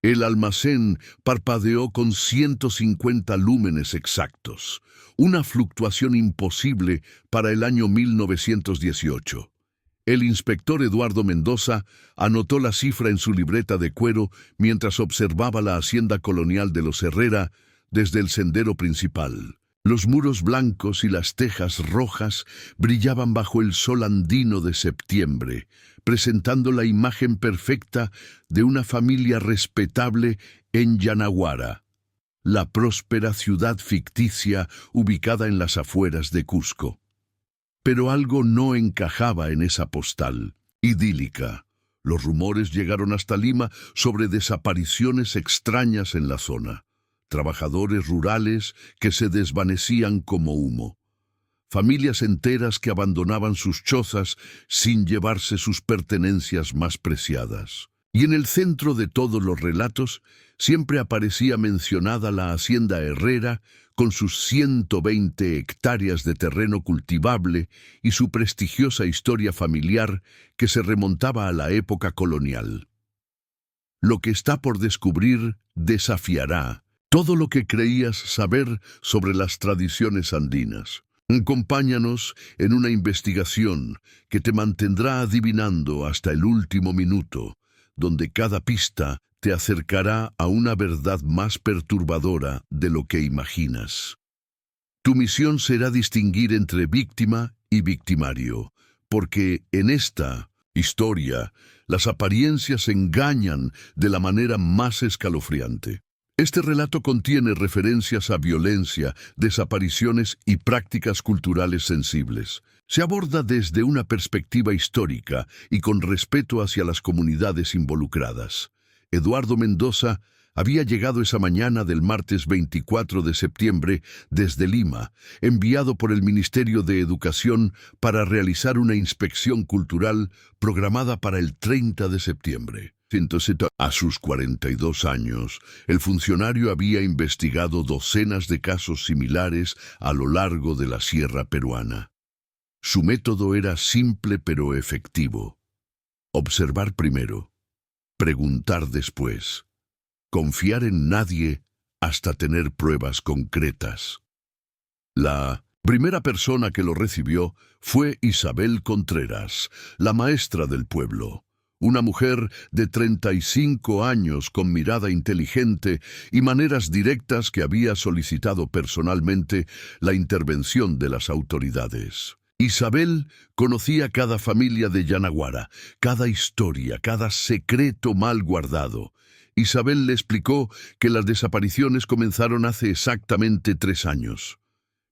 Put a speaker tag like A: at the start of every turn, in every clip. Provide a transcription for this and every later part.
A: El almacén parpadeó con 150 lúmenes exactos, una fluctuación imposible para el año 1918. El inspector Eduardo Mendoza anotó la cifra en su libreta de cuero mientras observaba la hacienda colonial de los Herrera desde el sendero principal. Los muros blancos y las tejas rojas brillaban bajo el sol andino de septiembre, presentando la imagen perfecta de una familia respetable en Yanaguara, la próspera ciudad ficticia ubicada en las afueras de Cusco. Pero algo no encajaba en esa postal idílica. Los rumores llegaron hasta Lima sobre desapariciones extrañas en la zona. Trabajadores rurales que se desvanecían como humo. Familias enteras que abandonaban sus chozas sin llevarse sus pertenencias más preciadas. Y en el centro de todos los relatos siempre aparecía mencionada la hacienda Herrera con sus 120 hectáreas de terreno cultivable y su prestigiosa historia familiar que se remontaba a la época colonial. Lo que está por descubrir desafiará todo lo que creías saber sobre las tradiciones andinas. Acompáñanos en una investigación que te mantendrá adivinando hasta el último minuto, donde cada pista te acercará a una verdad más perturbadora de lo que imaginas. Tu misión será distinguir entre víctima y victimario, porque en esta historia las apariencias engañan de la manera más escalofriante. Este relato contiene referencias a violencia, desapariciones y prácticas culturales sensibles. Se aborda desde una perspectiva histórica y con respeto hacia las comunidades involucradas. Eduardo Mendoza había llegado esa mañana del martes 24 de septiembre desde Lima, enviado por el Ministerio de Educación para realizar una inspección cultural programada para el 30 de septiembre. A sus 42 años, el funcionario había investigado docenas de casos similares a lo largo de la sierra peruana. Su método era simple pero efectivo. Observar primero, preguntar después, confiar en nadie hasta tener pruebas concretas. La primera persona que lo recibió fue Isabel Contreras, la maestra del pueblo. Una mujer de 35 años con mirada inteligente y maneras directas que había solicitado personalmente la intervención de las autoridades. Isabel conocía cada familia de Yanaguara, cada historia, cada secreto mal guardado. Isabel le explicó que las desapariciones comenzaron hace exactamente 3 años.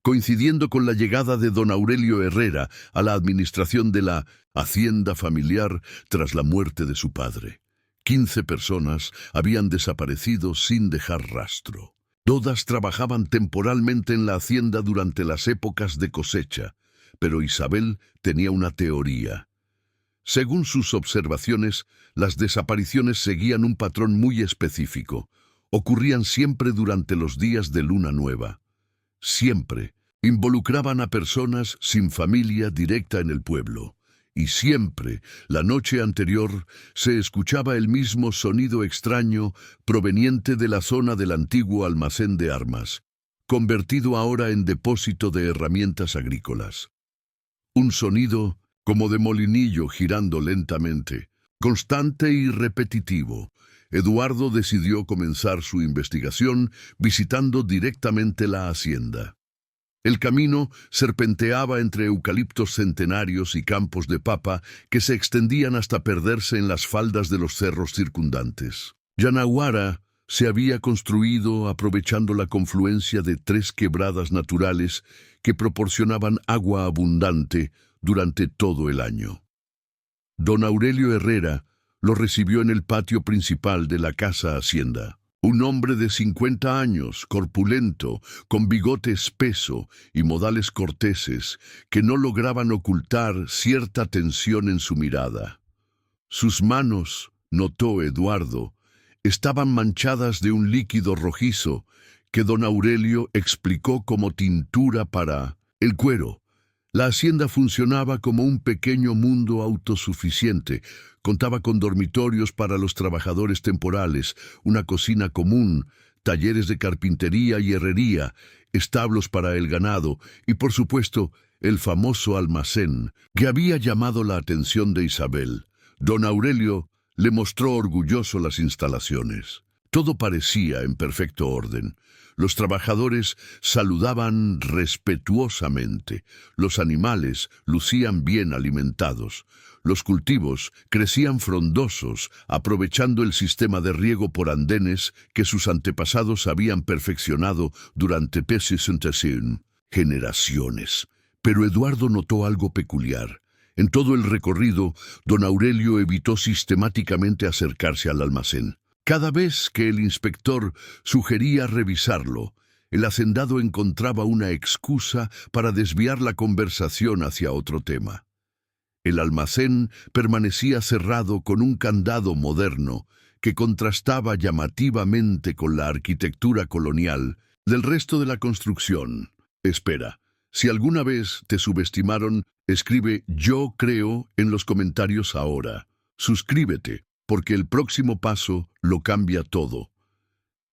A: Coincidiendo con la llegada de don Aurelio Herrera a la administración de la hacienda familiar tras la muerte de su padre. 15 personas habían desaparecido sin dejar rastro. Todas trabajaban temporalmente en la hacienda durante las épocas de cosecha, pero Isabel tenía una teoría. Según sus observaciones, las desapariciones seguían un patrón muy específico. Ocurrían siempre durante los días de luna nueva. Siempre involucraban a personas sin familia directa en el pueblo. Y siempre, la noche anterior, se escuchaba el mismo sonido extraño proveniente de la zona del antiguo almacén de armas, convertido ahora en depósito de herramientas agrícolas. Un sonido como de molinillo girando lentamente, constante y repetitivo. Eduardo decidió comenzar su investigación visitando directamente la hacienda. El camino serpenteaba entre eucaliptos centenarios y campos de papa que se extendían hasta perderse en las faldas de los cerros circundantes. Yanaguara se había construido aprovechando la confluencia de 3 quebradas naturales que proporcionaban agua abundante durante todo el año. Don Aurelio Herrera lo recibió en el patio principal de la casa hacienda. Un hombre de 50 años, corpulento, con bigote espeso y modales corteses que no lograban ocultar cierta tensión en su mirada. Sus manos, notó Eduardo, estaban manchadas de un líquido rojizo que don Aurelio explicó como tintura para el cuero. La hacienda funcionaba como un pequeño mundo autosuficiente. Contaba con dormitorios para los trabajadores temporales, una cocina común, talleres de carpintería y herrería, establos para el ganado y, por supuesto, el famoso almacén, que había llamado la atención de Isabel. Don Aurelio le mostró orgulloso las instalaciones. Todo parecía en perfecto orden. Los trabajadores saludaban respetuosamente. Los animales lucían bien alimentados. Los cultivos crecían frondosos, aprovechando el sistema de riego por andenes que sus antepasados habían perfeccionado durante generaciones. Pero Eduardo notó algo peculiar. En todo el recorrido, don Aurelio evitó sistemáticamente acercarse al almacén. Cada vez que el inspector sugería revisarlo, el hacendado encontraba una excusa para desviar la conversación hacia otro tema. El almacén permanecía cerrado con un candado moderno que contrastaba llamativamente con la arquitectura colonial del resto de la construcción. Espera, si alguna vez te subestimaron, escribe "yo creo" en los comentarios ahora. Suscríbete, porque el próximo paso lo cambia todo.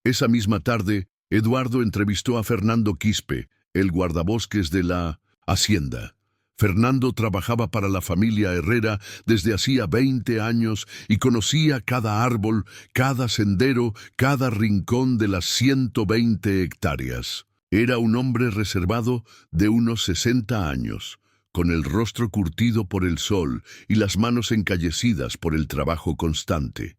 A: Esa misma tarde, Eduardo entrevistó a Fernando Quispe, el guardabosques de la hacienda. Fernando trabajaba para la familia Herrera desde hacía 20 años y conocía cada árbol, cada sendero, cada rincón de las 120 hectáreas. Era un hombre reservado de unos 60 años, con el rostro curtido por el sol y las manos encallecidas por el trabajo constante.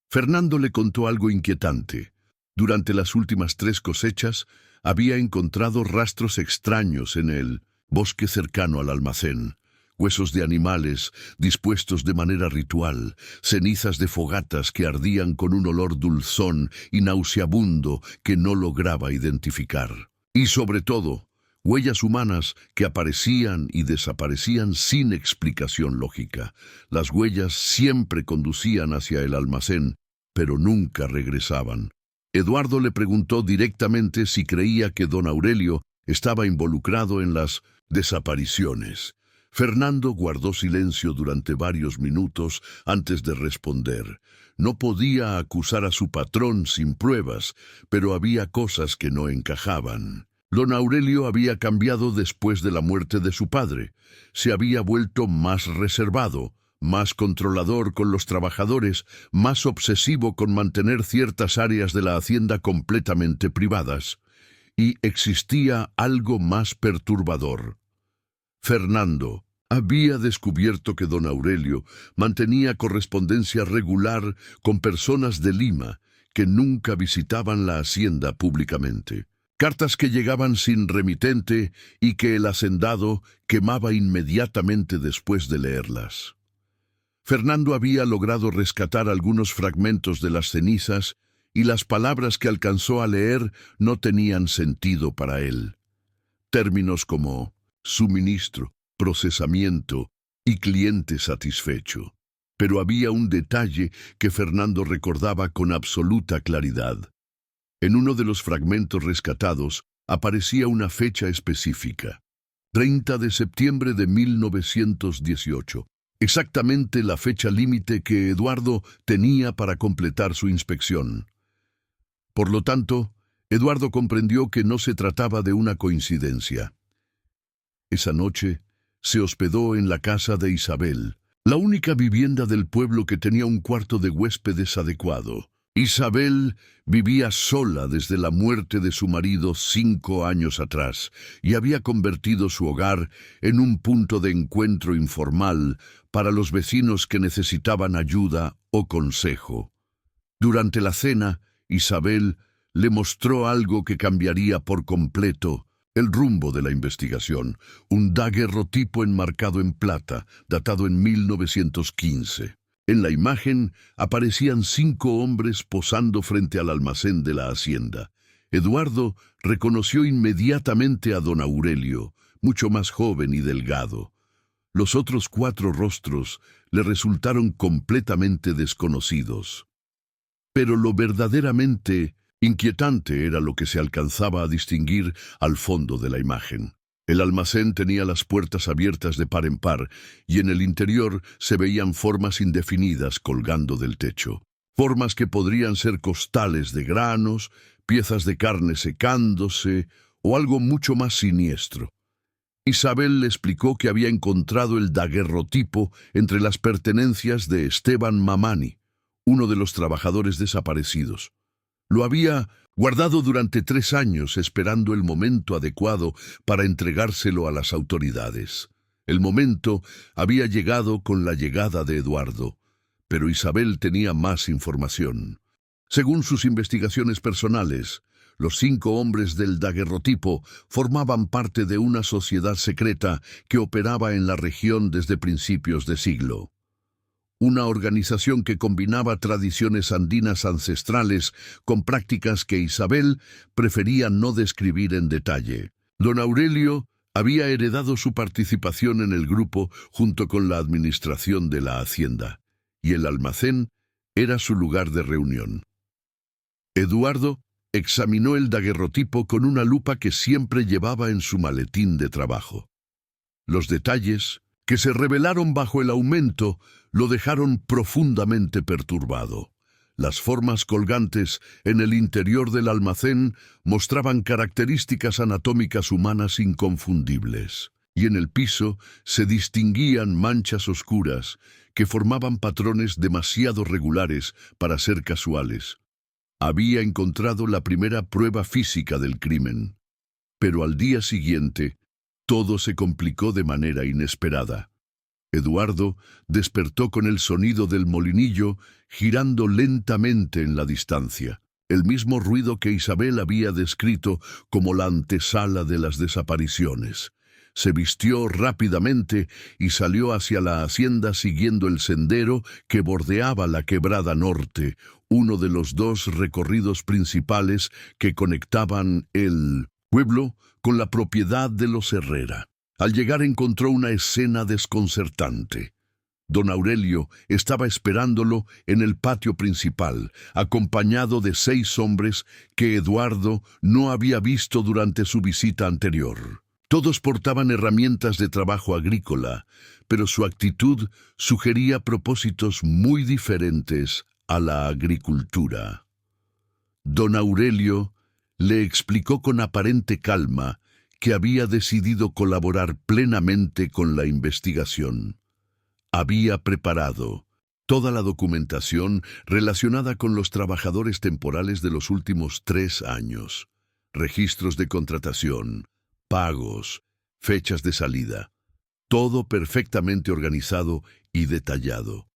A: Fernando le contó algo inquietante. Durante las últimas 3 cosechas, había encontrado rastros extraños en el bosque cercano al almacén. Huesos de animales dispuestos de manera ritual, cenizas de fogatas que ardían con un olor dulzón y nauseabundo que no lograba identificar. Y sobre todo, huellas humanas que aparecían y desaparecían sin explicación lógica. Las huellas siempre conducían hacia el almacén, pero nunca regresaban. Eduardo le preguntó directamente si creía que don Aurelio estaba involucrado en las desapariciones. Fernando guardó silencio durante varios minutos antes de responder. No podía acusar a su patrón sin pruebas, pero había cosas que no encajaban. Don Aurelio había cambiado después de la muerte de su padre. Se había vuelto más reservado, más controlador con los trabajadores, más obsesivo con mantener ciertas áreas de la hacienda completamente privadas. Y existía algo más perturbador. Fernando había descubierto que don Aurelio mantenía correspondencia regular con personas de Lima que nunca visitaban la hacienda públicamente. Cartas que llegaban sin remitente y que el hacendado quemaba inmediatamente después de leerlas. Fernando había logrado rescatar algunos fragmentos de las cenizas y las palabras que alcanzó a leer no tenían sentido para él. Términos como suministro, procesamiento y cliente satisfecho. Pero había un detalle que Fernando recordaba con absoluta claridad. En uno de los fragmentos rescatados aparecía una fecha específica, 30 de septiembre de 1918, exactamente la fecha límite que Eduardo tenía para completar su inspección. Por lo tanto, Eduardo comprendió que no se trataba de una coincidencia. Esa noche se hospedó en la casa de Isabel, la única vivienda del pueblo que tenía un cuarto de huéspedes adecuado. Isabel vivía sola desde la muerte de su marido 5 años atrás y había convertido su hogar en un punto de encuentro informal para los vecinos que necesitaban ayuda o consejo. Durante la cena, Isabel le mostró algo que cambiaría por completo el rumbo de la investigación, un daguerrotipo enmarcado en plata, datado en 1915. En la imagen aparecían 5 hombres posando frente al almacén de la hacienda. Eduardo reconoció inmediatamente a don Aurelio, mucho más joven y delgado. Los otros 4 rostros le resultaron completamente desconocidos. Pero lo verdaderamente inquietante era lo que se alcanzaba a distinguir al fondo de la imagen. El almacén tenía las puertas abiertas de par en par y en el interior se veían formas indefinidas colgando del techo. Formas que podrían ser costales de granos, piezas de carne secándose o algo mucho más siniestro. Isabel le explicó que había encontrado el daguerrotipo entre las pertenencias de Esteban Mamani, uno de los trabajadores desaparecidos. Lo había guardado durante 3 años esperando el momento adecuado para entregárselo a las autoridades. El momento había llegado con la llegada de Eduardo, pero Isabel tenía más información. Según sus investigaciones personales, los 5 hombres del daguerrotipo formaban parte de una sociedad secreta que operaba en la región desde principios de siglo. Una organización que combinaba tradiciones andinas ancestrales con prácticas que Isabel prefería no describir en detalle. Don Aurelio había heredado su participación en el grupo junto con la administración de la hacienda, y el almacén era su lugar de reunión. Eduardo examinó el daguerrotipo con una lupa que siempre llevaba en su maletín de trabajo. Los detalles, que se revelaron bajo el aumento, lo dejaron profundamente perturbado. Las formas colgantes en el interior del almacén mostraban características anatómicas humanas inconfundibles, y en el piso se distinguían manchas oscuras que formaban patrones demasiado regulares para ser casuales. Había encontrado la primera prueba física del crimen, pero al día siguiente todo se complicó de manera inesperada. Eduardo despertó con el sonido del molinillo girando lentamente en la distancia, el mismo ruido que Isabel había descrito como la antesala de las desapariciones. Se vistió rápidamente y salió hacia la hacienda siguiendo el sendero que bordeaba la quebrada norte, uno de los 2 recorridos principales que conectaban el pueblo con la propiedad de los Herrera. Al llegar encontró una escena desconcertante. Don Aurelio estaba esperándolo en el patio principal, acompañado de 6 hombres que Eduardo no había visto durante su visita anterior. Todos portaban herramientas de trabajo agrícola, pero su actitud sugería propósitos muy diferentes a la agricultura. Don Aurelio le explicó con aparente calma que había decidido colaborar plenamente con la investigación. Había preparado toda la documentación relacionada con los trabajadores temporales de los últimos 3 años, registros de contratación, pagos, fechas de salida, todo perfectamente organizado y detallado.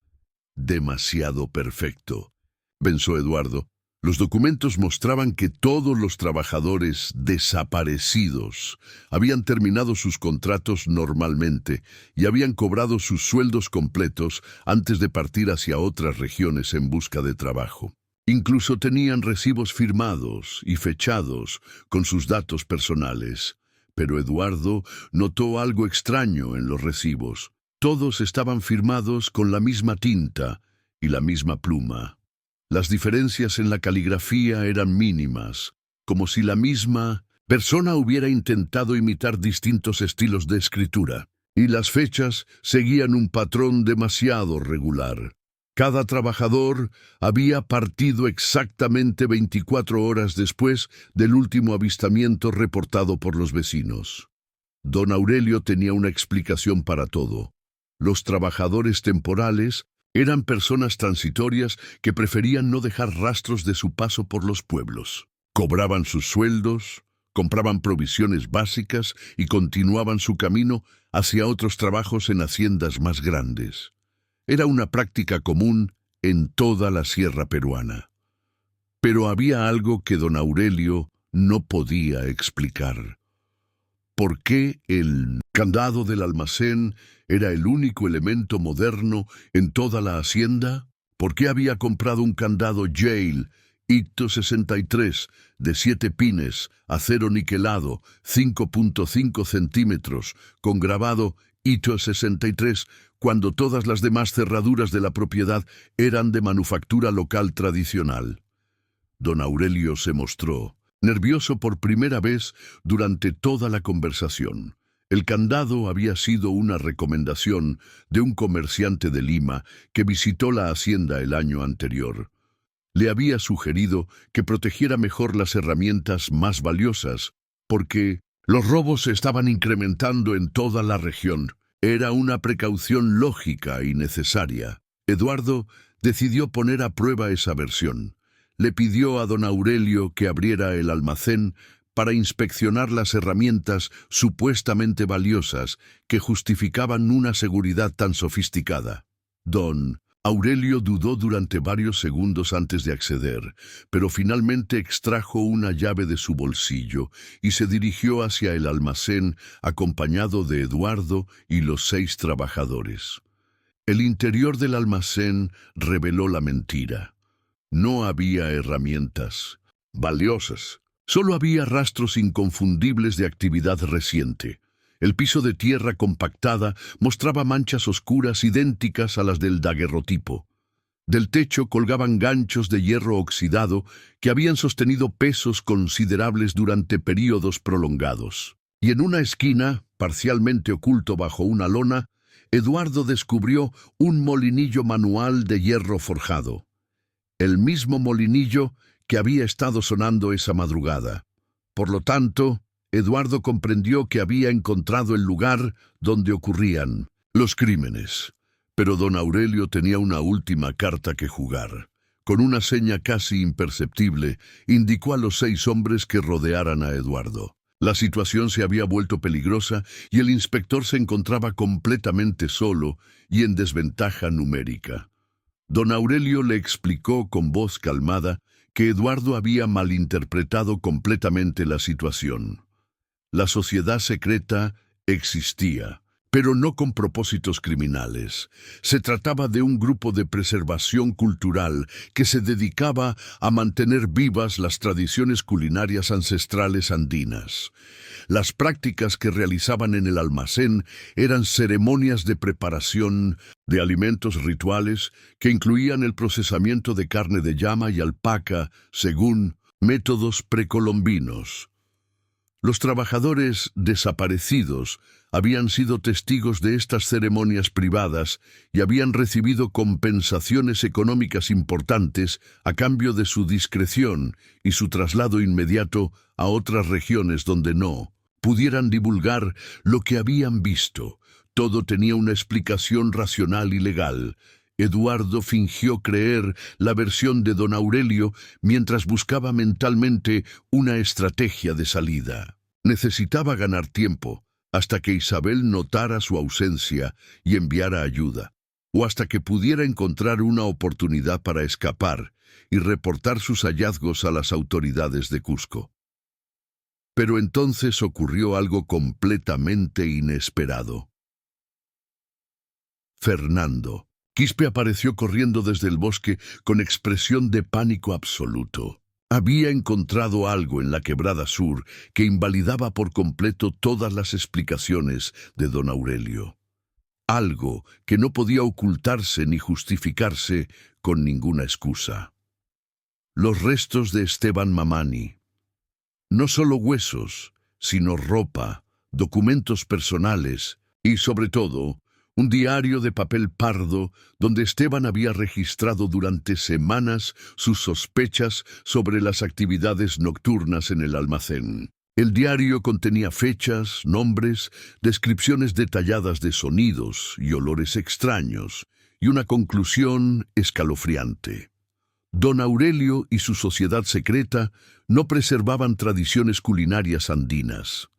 A: Demasiado perfecto, pensó Eduardo. Los documentos mostraban que todos los trabajadores desaparecidos habían terminado sus contratos normalmente y habían cobrado sus sueldos completos antes de partir hacia otras regiones en busca de trabajo. Incluso tenían recibos firmados y fechados con sus datos personales. Pero Eduardo notó algo extraño en los recibos. Todos estaban firmados con la misma tinta y la misma pluma. Las diferencias en la caligrafía eran mínimas, como si la misma persona hubiera intentado imitar distintos estilos de escritura, y las fechas seguían un patrón demasiado regular. Cada trabajador había partido exactamente 24 horas después del último avistamiento reportado por los vecinos. Don Aurelio tenía una explicación para todo. Los trabajadores temporales eran personas transitorias que preferían no dejar rastros de su paso por los pueblos. Cobraban sus sueldos, compraban provisiones básicas y continuaban su camino hacia otros trabajos en haciendas más grandes. Era una práctica común en toda la sierra peruana. Pero había algo que don Aurelio no podía explicar. ¿Por qué el candado del almacén era el único elemento moderno en toda la hacienda? ¿Por qué había comprado un candado Yale Ito 63 de 7 pines, acero niquelado, 5.5 centímetros, con grabado Ito 63, cuando todas las demás cerraduras de la propiedad eran de manufactura local tradicional? Don Aurelio se mostró nervioso por primera vez durante toda la conversación. El candado había sido una recomendación de un comerciante de Lima que visitó la hacienda el año anterior. Le había sugerido que protegiera mejor las herramientas más valiosas, porque los robos se estaban incrementando en toda la región. Era una precaución lógica y necesaria. Eduardo decidió poner a prueba esa versión. Le pidió a don Aurelio que abriera el almacén para inspeccionar las herramientas supuestamente valiosas que justificaban una seguridad tan sofisticada. Don Aurelio dudó durante varios segundos antes de acceder, pero finalmente extrajo una llave de su bolsillo y se dirigió hacia el almacén acompañado de Eduardo y los 6 trabajadores. El interior del almacén reveló la mentira. No había herramientas valiosas. Solo había rastros inconfundibles de actividad reciente. El piso de tierra compactada mostraba manchas oscuras idénticas a las del daguerrotipo. Del techo colgaban ganchos de hierro oxidado que habían sostenido pesos considerables durante períodos prolongados. Y en una esquina, parcialmente oculto bajo una lona, Eduardo descubrió un molinillo manual de hierro forjado. El mismo molinillo que había estado sonando esa madrugada. Por lo tanto, Eduardo comprendió que había encontrado el lugar donde ocurrían los crímenes. Pero don Aurelio tenía una última carta que jugar. Con una seña casi imperceptible, indicó a los 6 hombres que rodearan a Eduardo. La situación se había vuelto peligrosa y el inspector se encontraba completamente solo y en desventaja numérica. Don Aurelio le explicó con voz calmada que Eduardo había malinterpretado completamente la situación. La sociedad secreta existía, pero no con propósitos criminales. Se trataba de un grupo de preservación cultural que se dedicaba a mantener vivas las tradiciones culinarias ancestrales andinas. Las prácticas que realizaban en el almacén eran ceremonias de preparación de alimentos rituales que incluían el procesamiento de carne de llama y alpaca según métodos precolombinos. Los trabajadores desaparecidos habían sido testigos de estas ceremonias privadas y habían recibido compensaciones económicas importantes a cambio de su discreción y su traslado inmediato a otras regiones donde no pudieran divulgar lo que habían visto. Todo tenía una explicación racional y legal. Eduardo fingió creer la versión de don Aurelio mientras buscaba mentalmente una estrategia de salida. Necesitaba ganar tiempo hasta que Isabel notara su ausencia y enviara ayuda, o hasta que pudiera encontrar una oportunidad para escapar y reportar sus hallazgos a las autoridades de Cusco. Pero entonces ocurrió algo completamente inesperado. Fernando. Quispe apareció corriendo desde el bosque con expresión de pánico absoluto. Había encontrado algo en la quebrada sur que invalidaba por completo todas las explicaciones de don Aurelio. Algo que no podía ocultarse ni justificarse con ninguna excusa. Los restos de Esteban Mamani. No solo huesos, sino ropa, documentos personales y, sobre todo, un diario de papel pardo donde Esteban había registrado durante semanas sus sospechas sobre las actividades nocturnas en el almacén. El diario contenía fechas, nombres, descripciones detalladas de sonidos y olores extraños, y una conclusión escalofriante. Don Aurelio y su sociedad secreta no preservaban tradiciones culinarias andinas.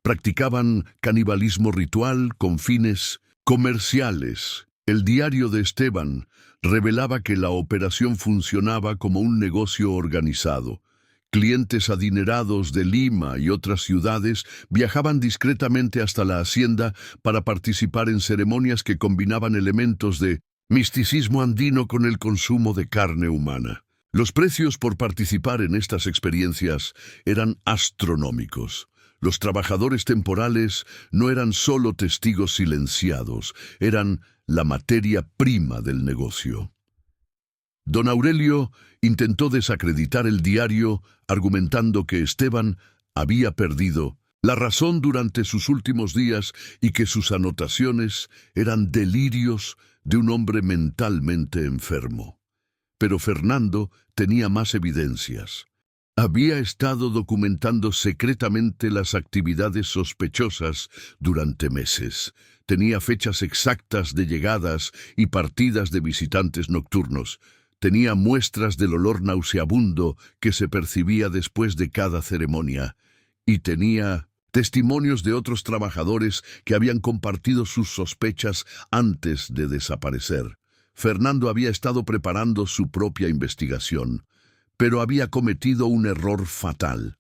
A: Practicaban canibalismo ritual con fines comerciales. El diario de Esteban revelaba que la operación funcionaba como un negocio organizado. Clientes adinerados de Lima y otras ciudades viajaban discretamente hasta la hacienda para participar en ceremonias que combinaban elementos de misticismo andino con el consumo de carne humana. Los precios por participar en estas experiencias eran astronómicos. Los trabajadores temporales no eran solo testigos silenciados, eran la materia prima del negocio. Don Aurelio intentó desacreditar el diario argumentando que Esteban había perdido la razón durante sus últimos días y que sus anotaciones eran delirios de un hombre mentalmente enfermo. Pero Fernando tenía más evidencias. Había estado documentando secretamente las actividades sospechosas durante meses. Tenía fechas exactas de llegadas y partidas de visitantes nocturnos. Tenía muestras del olor nauseabundo que se percibía después de cada ceremonia. Y tenía testimonios de otros trabajadores que habían compartido sus sospechas antes de desaparecer. Fernando había estado preparando su propia investigación, pero había cometido un error fatal.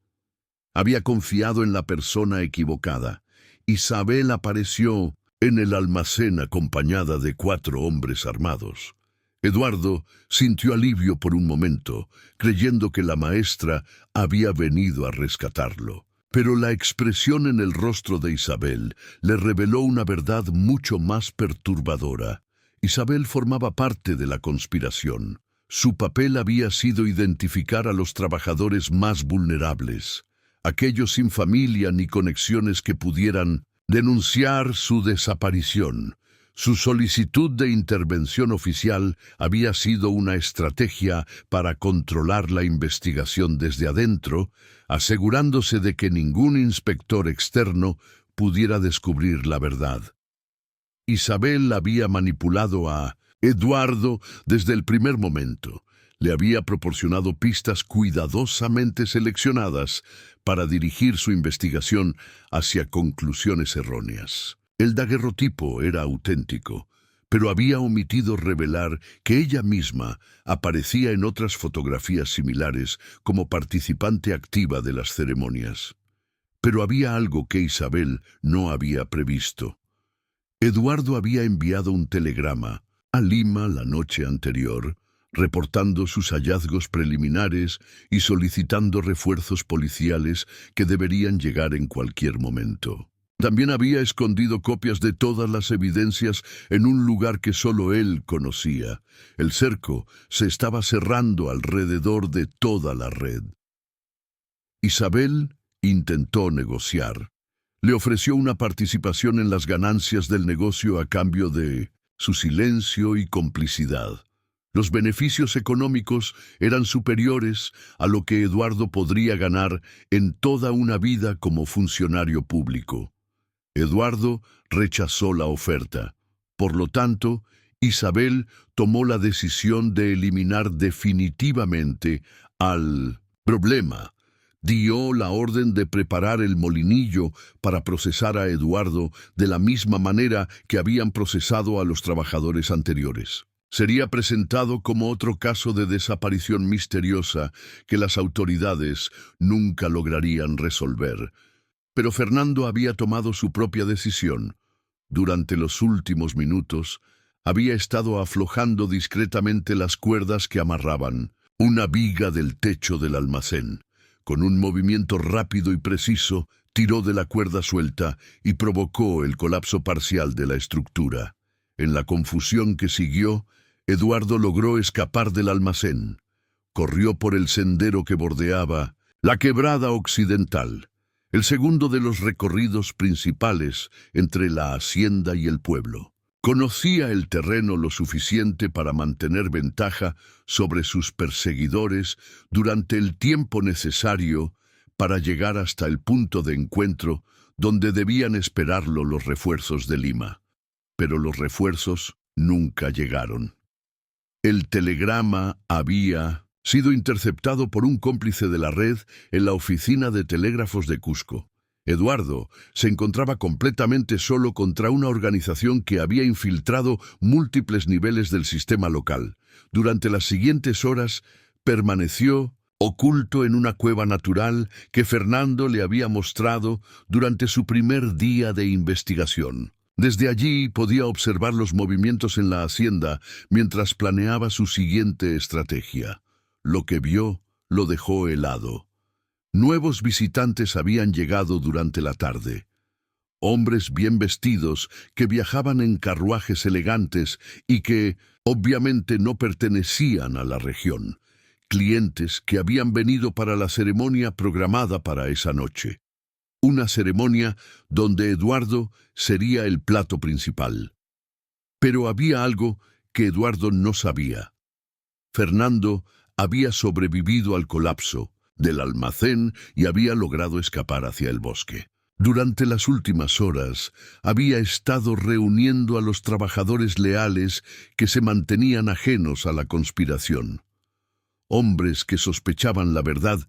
A: Había confiado en la persona equivocada. Isabel apareció en el almacén acompañada de 4 hombres armados. Eduardo sintió alivio por un momento, creyendo que la maestra había venido a rescatarlo. Pero la expresión en el rostro de Isabel le reveló una verdad mucho más perturbadora. Isabel formaba parte de la conspiración. Su papel había sido identificar a los trabajadores más vulnerables, aquellos sin familia ni conexiones que pudieran denunciar su desaparición. Su solicitud de intervención oficial había sido una estrategia para controlar la investigación desde adentro, asegurándose de que ningún inspector externo pudiera descubrir la verdad. Isabel había manipulado a Eduardo desde el primer momento. Le había proporcionado pistas cuidadosamente seleccionadas para dirigir su investigación hacia conclusiones erróneas. El daguerrotipo era auténtico, pero había omitido revelar que ella misma aparecía en otras fotografías similares como participante activa de las ceremonias. Pero había algo que Isabel no había previsto. Eduardo había enviado un telegrama a Lima la noche anterior, reportando sus hallazgos preliminares y solicitando refuerzos policiales que deberían llegar en cualquier momento. También había escondido copias de todas las evidencias en un lugar que solo él conocía. El cerco se estaba cerrando alrededor de toda la red. Isabel intentó negociar. Le ofreció una participación en las ganancias del negocio a cambio de su silencio y complicidad. Los beneficios económicos eran superiores a lo que Eduardo podría ganar en toda una vida como funcionario público. Eduardo rechazó la oferta. Por lo tanto, Isabel tomó la decisión de eliminar definitivamente al problema. Dio la orden de preparar el molinillo para procesar a Eduardo de la misma manera que habían procesado a los trabajadores anteriores. Sería presentado como otro caso de desaparición misteriosa que las autoridades nunca lograrían resolver. Pero Fernando había tomado su propia decisión. Durante los últimos minutos, había estado aflojando discretamente las cuerdas que amarraban una viga del techo del almacén. Con un movimiento rápido y preciso, tiró de la cuerda suelta y provocó el colapso parcial de la estructura. En la confusión que siguió, Eduardo logró escapar del almacén. Corrió por el sendero que bordeaba la quebrada occidental, el segundo de los recorridos principales entre la hacienda y el pueblo. Conocía el terreno lo suficiente para mantener ventaja sobre sus perseguidores durante el tiempo necesario para llegar hasta el punto de encuentro donde debían esperarlo los refuerzos de Lima. Pero los refuerzos nunca llegaron. El telegrama había sido interceptado por un cómplice de la red en la oficina de telégrafos de Cusco. Eduardo se encontraba completamente solo contra una organización que había infiltrado múltiples niveles del sistema local. Durante las siguientes horas permaneció oculto en una cueva natural que Fernando le había mostrado durante su primer día de investigación. Desde allí podía observar los movimientos en la hacienda mientras planeaba su siguiente estrategia. Lo que vio lo dejó helado. Nuevos visitantes habían llegado durante la tarde. Hombres bien vestidos que viajaban en carruajes elegantes y que, obviamente, no pertenecían a la región. Clientes que habían venido para la ceremonia programada para esa noche. una ceremonia donde Eduardo sería el plato principal. Pero había algo que Eduardo no sabía. Fernando había sobrevivido al colapso del almacén y había logrado escapar hacia el bosque. Durante las últimas horas había estado reuniendo a los trabajadores leales que se mantenían ajenos a la conspiración. Hombres que sospechaban la verdad,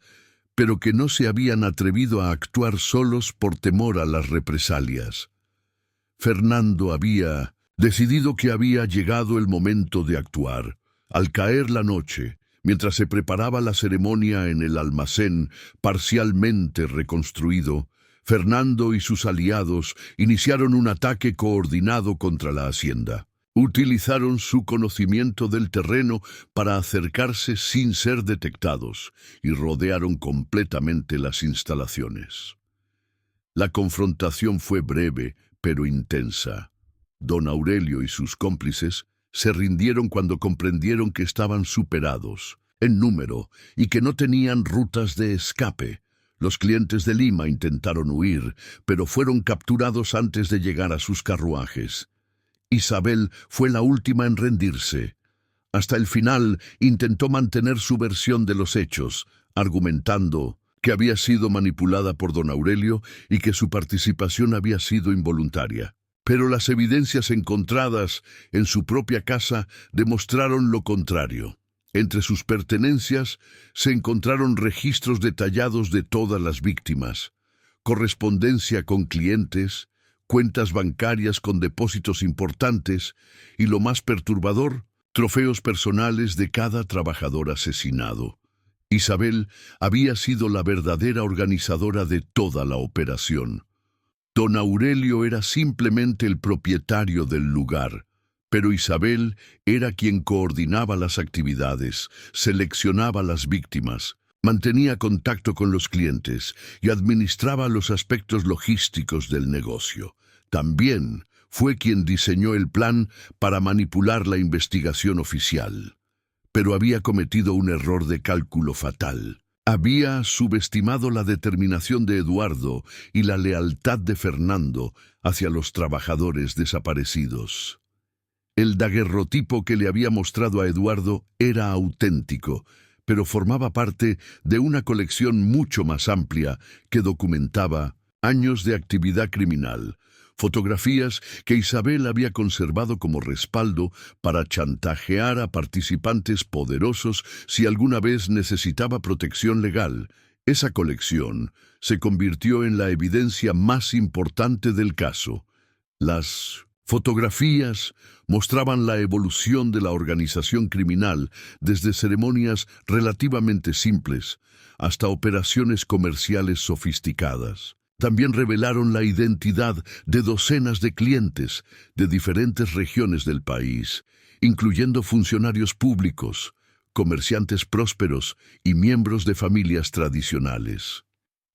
A: pero que no se habían atrevido a actuar solos por temor a las represalias. Fernando había decidido que había llegado el momento de actuar. Al caer la noche, mientras se preparaba la ceremonia en el almacén parcialmente reconstruido, Fernando y sus aliados iniciaron un ataque coordinado contra la hacienda. Utilizaron su conocimiento del terreno para acercarse sin ser detectados y rodearon completamente las instalaciones. La confrontación fue breve, pero intensa. Don Aurelio y sus cómplices se rindieron cuando comprendieron que estaban superados en número y que no tenían rutas de escape. Los clientes de Lima intentaron huir, pero fueron capturados antes de llegar a sus carruajes. Isabel fue la última en rendirse. Hasta el final intentó mantener su versión de los hechos, argumentando que había sido manipulada por don Aurelio y que su participación había sido involuntaria. Pero las evidencias encontradas en su propia casa demostraron lo contrario. Entre sus pertenencias se encontraron registros detallados de todas las víctimas, correspondencia con clientes, cuentas bancarias con depósitos importantes y, lo más perturbador, trofeos personales de cada trabajador asesinado. Isabel había sido la verdadera organizadora de toda la operación. Don Aurelio era simplemente el propietario del lugar, pero Isabel era quien coordinaba las actividades, seleccionaba las víctimas, mantenía contacto con los clientes y administraba los aspectos logísticos del negocio. También fue quien diseñó el plan para manipular la investigación oficial. Pero había cometido un error de cálculo fatal. Había subestimado la determinación de Eduardo y la lealtad de Fernando hacia los trabajadores desaparecidos. El daguerrotipo que le había mostrado a Eduardo era auténtico, pero formaba parte de una colección mucho más amplia que documentaba años de actividad criminal, fotografías que Isabel había conservado como respaldo para chantajear a participantes poderosos si alguna vez necesitaba protección legal. Esa colección se convirtió en la evidencia más importante del caso. Las fotografías mostraban la evolución de la organización criminal desde ceremonias relativamente simples hasta operaciones comerciales sofisticadas. También revelaron la identidad de docenas de clientes de diferentes regiones del país, incluyendo funcionarios públicos, comerciantes prósperos y miembros de familias tradicionales.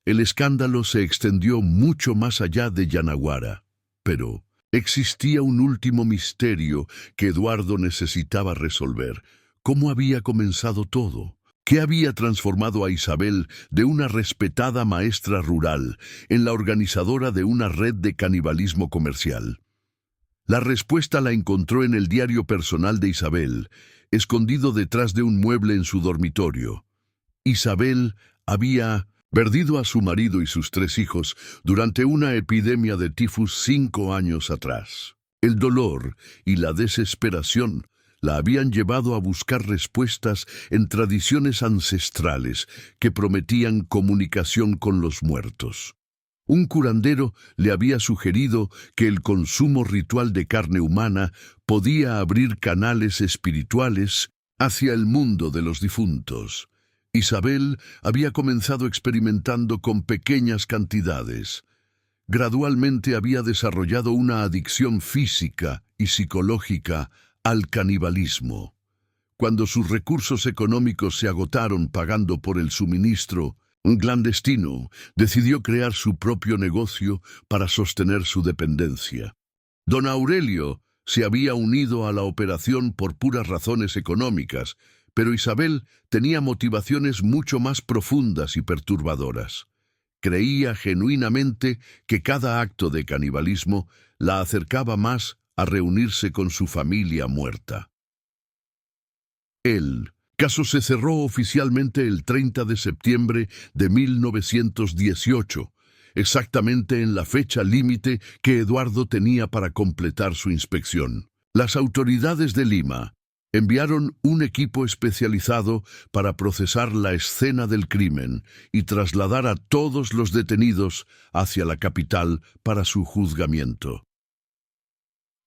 A: El escándalo se extendió mucho más allá de Yanaguara, pero existía un último misterio que Eduardo necesitaba resolver. ¿Cómo había comenzado todo? ¿Qué había transformado a Isabel de una respetada maestra rural en la organizadora de una red de canibalismo comercial? La respuesta la encontró en el diario personal de Isabel, escondido detrás de un mueble en su dormitorio. Isabel había perdido a su marido y sus 3 hijos durante una epidemia de tifus 5 años atrás. El dolor y la desesperación la habían llevado a buscar respuestas en tradiciones ancestrales que prometían comunicación con los muertos. Un curandero le había sugerido que el consumo ritual de carne humana podía abrir canales espirituales hacia el mundo de los difuntos. Isabel había comenzado experimentando con pequeñas cantidades. Gradualmente había desarrollado una adicción física y psicológica al canibalismo. Cuando sus recursos económicos se agotaron pagando por el suministro, un clandestino decidió crear su propio negocio para sostener su dependencia. Don Aurelio se había unido a la operación por puras razones económicas, pero Isabel tenía motivaciones mucho más profundas y perturbadoras. Creía genuinamente que cada acto de canibalismo la acercaba más a reunirse con su familia muerta. El caso se cerró oficialmente el 30 de septiembre de 1918, exactamente en la fecha límite que Eduardo tenía para completar su inspección. Las autoridades de Lima enviaron un equipo especializado para procesar la escena del crimen y trasladar a todos los detenidos hacia la capital para su juzgamiento.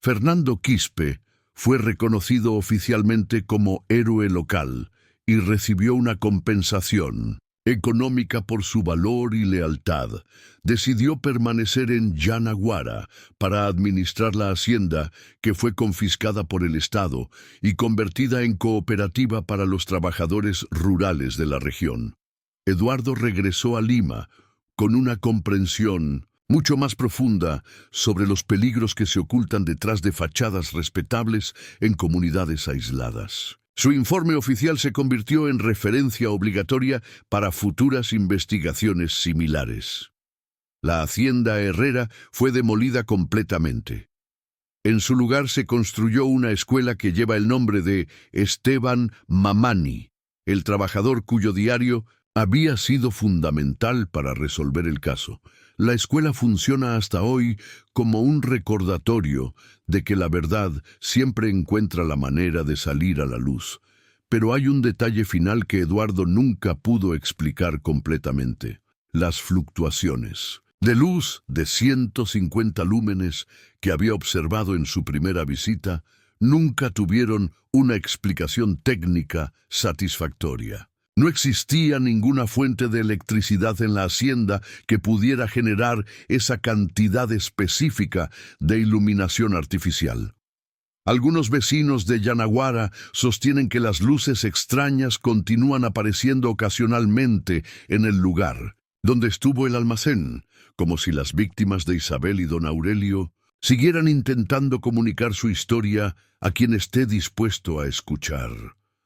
A: Fernando Quispe fue reconocido oficialmente como héroe local y recibió una compensación económica por su valor y lealtad. Decidió permanecer en Yanaguara para administrar la hacienda que fue confiscada por el Estado y convertida en cooperativa para los trabajadores rurales de la región. Eduardo regresó a Lima con una comprensión mucho más profunda sobre los peligros que se ocultan detrás de fachadas respetables en comunidades aisladas. Su informe oficial se convirtió en referencia obligatoria para futuras investigaciones similares. La hacienda Herrera fue demolida completamente. En su lugar se construyó una escuela que lleva el nombre de Esteban Mamani, el trabajador cuyo diario había sido fundamental para resolver el caso. La escuela funciona hasta hoy como un recordatorio de que la verdad siempre encuentra la manera de salir a la luz. Pero hay un detalle final que Eduardo nunca pudo explicar completamente: las fluctuaciones de luz de 150 lúmenes que había observado en su primera visita nunca tuvieron una explicación técnica satisfactoria. No existía ninguna fuente de electricidad en la hacienda que pudiera generar esa cantidad específica de iluminación artificial. Algunos vecinos de Yanaguara sostienen que las luces extrañas continúan apareciendo ocasionalmente en el lugar donde estuvo el almacén, como si las víctimas de Isabel y don Aurelio siguieran intentando comunicar su historia a quien esté dispuesto a escuchar.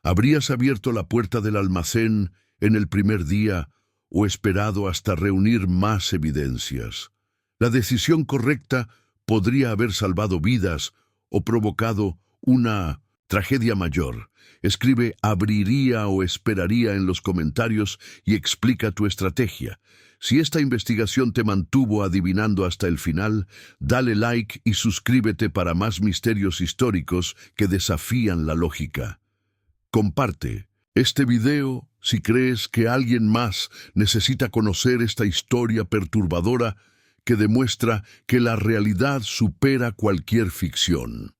A: ¿Habrías abierto la puerta del almacén en el primer día o esperado hasta reunir más evidencias? La decisión correcta podría haber salvado vidas o provocado una tragedia mayor. Escribe "abriría" o "esperaría" en los comentarios y explica tu estrategia. Si esta investigación te mantuvo adivinando hasta el final, dale like y suscríbete para más misterios históricos que desafían la lógica. Comparte este video si crees que alguien más necesita conocer esta historia perturbadora que demuestra que la realidad supera cualquier ficción.